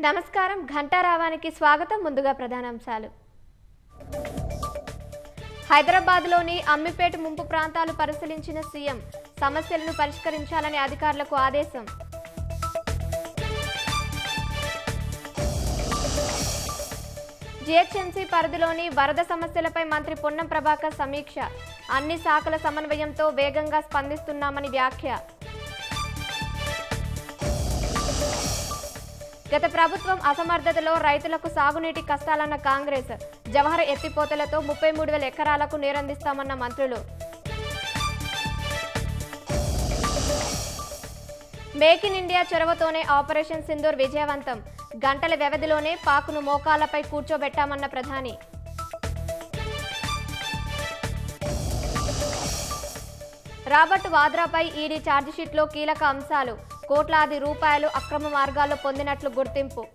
నమస్కారం. ఘంటారావానికి స్వాగతం. ముందుగా ప్రధానాంశాలు. హైదరాబాద్లోని అమ్మిపేట ముంపు ప్రాంతాలు పరిశీలించిన సీఎం. సమస్యలను పరిష్కరించాలని అధికారులకు ఆదేశం. జీహెచ్ఎంసీ పరిధిలోని వరద సమస్యలపై మంత్రి పొన్నం ప్రభాకర్ సమీక్ష. అన్ని శాఖల సమన్వయంతో వేగంగా స్పందిస్తున్నామని వ్యాఖ్య. గత ప్రభుత్వం అసమర్థతలో రైతులకు సాగునీటి కష్టాలన్న కాంగ్రెస్. జవహర్ ఎత్తిపోతలతో 33,000 ఎకరాలకు నీరందిస్తామన్న మంత్రులు. మేక్ ఇన్ ఇండియా చొరవతోనే ఆపరేషన్ సింధూర్ విజయవంతం. గంటల వ్యవధిలోనే పాక్ను మోకాళ్లపై కూర్చోబెట్టామన్న ప్రధాని. రాబర్ట్ వాద్రాపై ఈడీ ఛార్జిషీట్లో కీలక అంశాలు. కోట్లాది రూపాయలు అక్రమ మార్గాల్లో పొందినట్లు గుర్తింపు.